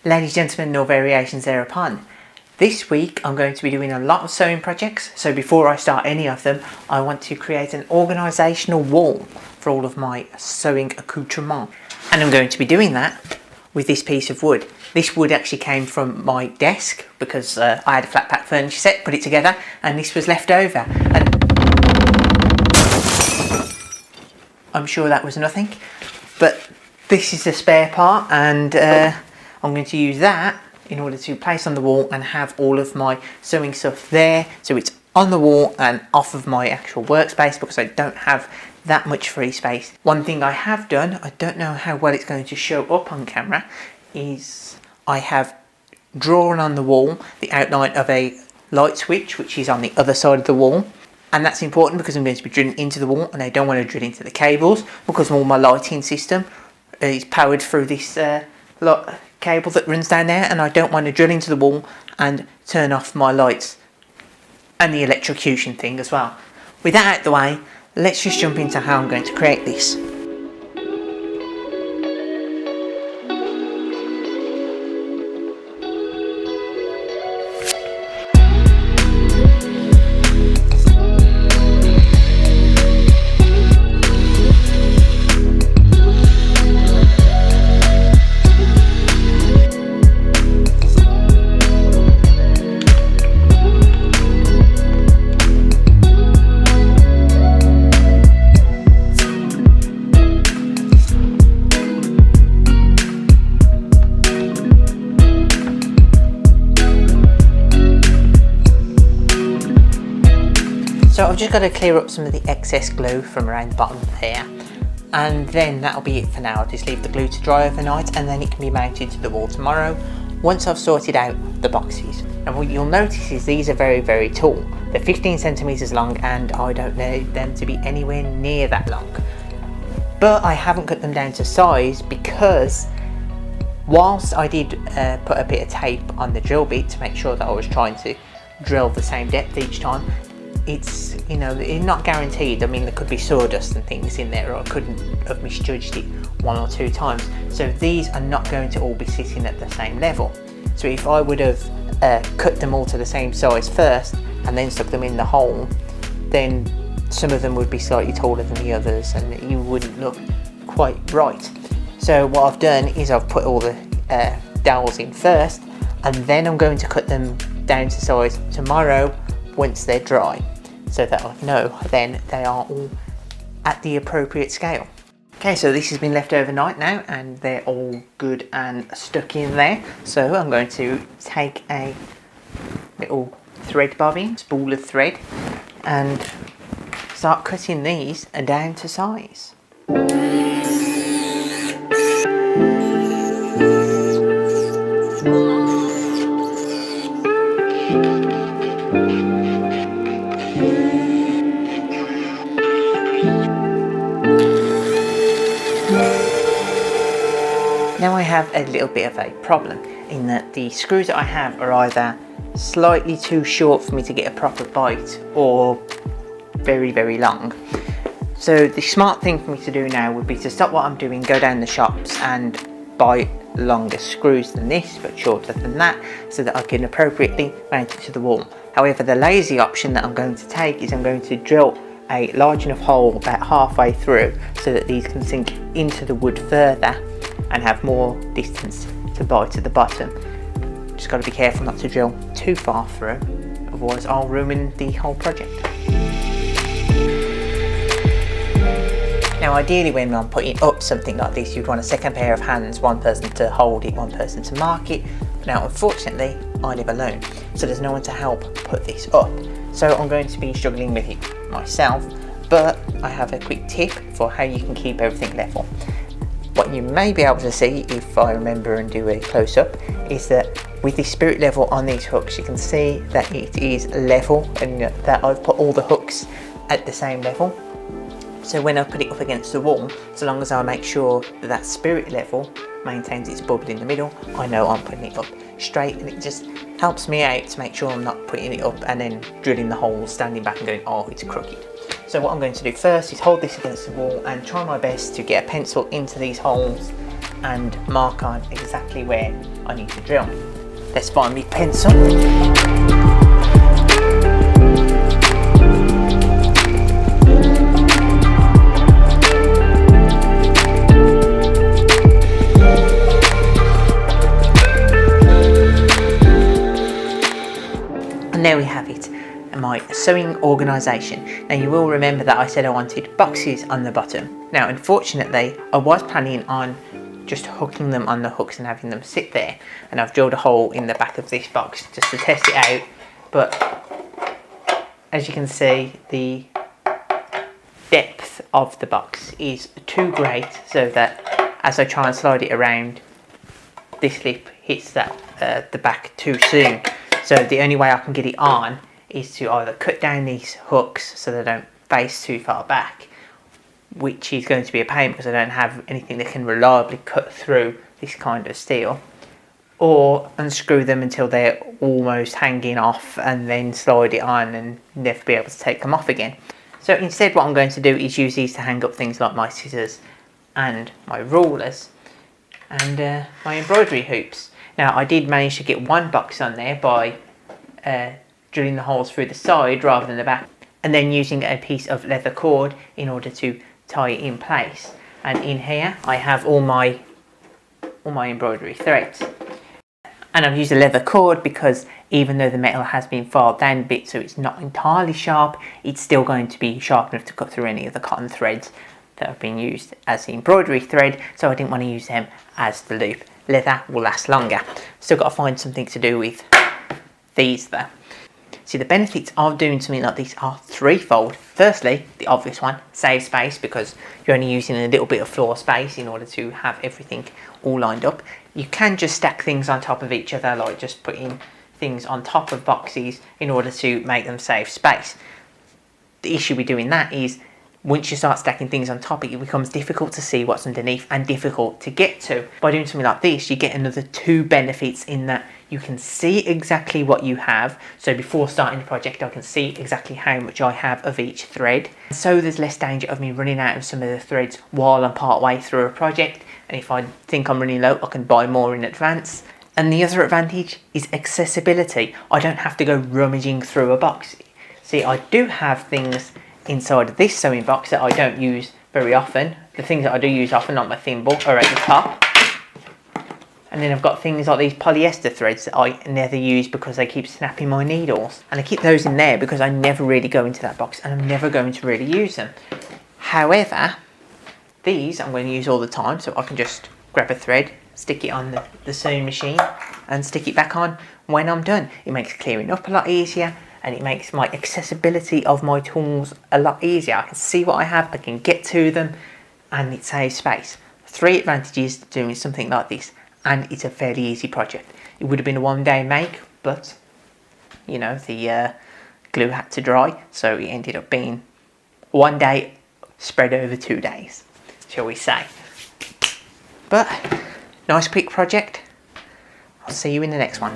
Ladies, gentlemen, no variations thereupon. This week I'm going to be doing a lot of sewing projects, so before I start any of them, I want to create an organisational wall for all of my sewing accoutrements. And I'm going to be doing that with this piece of wood. This wood actually came from my desk because I had a flat pack furniture set, put it together, and this was left over. And I'm sure that was nothing, but this is the spare part, and I'm going to use that in order to place on the wall and have all of my sewing stuff there, so it's on the wall and off of my actual workspace because I don't have that much free space. One thing I have done, I don't know how well it's going to show up on camera, is I have drawn on the wall the outline of a light switch which is on the other side of the wall. And that's important because I'm going to be drilling into the wall and I don't want to drill into the cables because all my lighting system is powered through this cable that runs down there, and I don't want to drill into the wall and turn off my lights and the electrocution thing as well. With that out of the way, let's just jump into how I'm going to create this. So I've just got to clear up some of the excess glue from around the bottom there, and then that'll be it for now. I'll just leave the glue to dry overnight and then it can be mounted to the wall tomorrow once I've sorted out the boxes. And what you'll notice is these are very, very tall. They're 15 centimeters long and I don't need them to be anywhere near that long. But I haven't cut them down to size because whilst I did put a bit of tape on the drill bit to make sure that I was trying to drill the same depth each time, it's, you know, it's not guaranteed. I mean, there could be sawdust and things in there, or I couldn't have misjudged it one or two times. So these are not going to all be sitting at the same level. So if I would have cut them all to the same size first and then stuck them in the hole, then some of them would be slightly taller than the others and you wouldn't look quite right. So what I've done is I've put all the dowels in first, and then I'm going to cut them down to size tomorrow once they're dry, so that I know then they are all at the appropriate scale. Okay, so this has been left overnight now and they're all good and stuck in there. So I'm going to take a little thread bobbin, spool of thread, and start cutting these down to size. Now I have a little bit of a problem in that the screws that I have are either slightly too short for me to get a proper bite or very, very long. So the smart thing for me to do now would be to stop what I'm doing, go down the shops and buy longer screws than this but shorter than that, so that I can appropriately mount it to the wall. However, the lazy option that I'm going to take is I'm going to drill a large enough hole about halfway through so that these can sink into the wood further and have more distance to bite at the bottom. Just got to be careful not to drill too far through, otherwise I'll ruin the whole project. Now ideally when I'm putting up something like this, you'd want a second pair of hands, one person to hold it, one person to mark it. Now unfortunately I live alone, so there's no one to help put this up. So I'm going to be struggling with it myself, but I have a quick tip for how you can keep everything level. What you may be able to see, if I remember and do a close-up, is that with the spirit level on these hooks you can see that it is level and that I've put all the hooks at the same level. So when I put it up against the wall, so long as I make sure that that spirit level maintains its bubble in the middle, I know I'm putting it up straight, and it just helps me out to make sure I'm not putting it up and then drilling the hole, standing back and going, oh, it's crooked. So what I'm going to do first is hold this against the wall and try my best to get a pencil into these holes and mark on exactly where I need to drill. Let's find me pencil. And there we have it, my sewing organisation. Now you will remember that I said I wanted boxes on the bottom. Now unfortunately I was planning on just hooking them on the hooks and having them sit there, and I've drilled a hole in the back of this box just to test it out, but as you can see the depth of the box is too great, so that as I try and slide it around, this lip hits that the back too soon. So the only way I can get it on is to either cut down these hooks so they don't face too far back, which is going to be a pain because I don't have anything that can reliably cut through this kind of steel, or unscrew them until they're almost hanging off and then slide it on and never be able to take them off again. So instead what I'm going to do is use these to hang up things like my scissors and my rulers and my embroidery hoops. Now I did manage to get one box on there by drilling the holes through the side rather than the back, and then using a piece of leather cord in order to tie it in place. And in here I have all my embroidery threads, and I've used a leather cord because even though the metal has been filed down a bit so it's not entirely sharp, it's still going to be sharp enough to cut through any of the cotton threads that have been used as the embroidery thread, so I didn't want to use them as the loop. Leather will last longer. Still got to find something to do with these though. See, the benefits of doing something like this are threefold. Firstly, the obvious one, save space, because you're only using a little bit of floor space in order to have everything all lined up. You can just stack things on top of each other, like just putting things on top of boxes in order to make them save space. The issue with doing that is once you start stacking things on top, it becomes difficult to see what's underneath and difficult to get to. By doing something like this, you get another two benefits in that you can see exactly what you have. So before starting the project, I can see exactly how much I have of each thread. So there's less danger of me running out of some of the threads while I'm part way through a project. And if I think I'm running low, I can buy more in advance. And the other advantage is accessibility. I don't have to go rummaging through a box. See, I do have things inside of this sewing box that I don't use very often. The things that I do use often, like my thimble, are at the top. And then I've got things like these polyester threads that I never use because they keep snapping my needles. And I keep those in there because I never really go into that box and I'm never going to really use them. However, these I'm going to use all the time, so I can just grab a thread, stick it on the sewing machine and stick it back on when I'm done. It makes clearing up a lot easier, and it makes my accessibility of my tools a lot easier. I can see what I have, I can get to them, and it saves space. Three advantages to doing something like this, and it's a fairly easy project. It would have been a one-day make, but you know, the glue had to dry, so it ended up being one day spread over 2 days, shall we say. But nice quick project. I'll see you in the next one.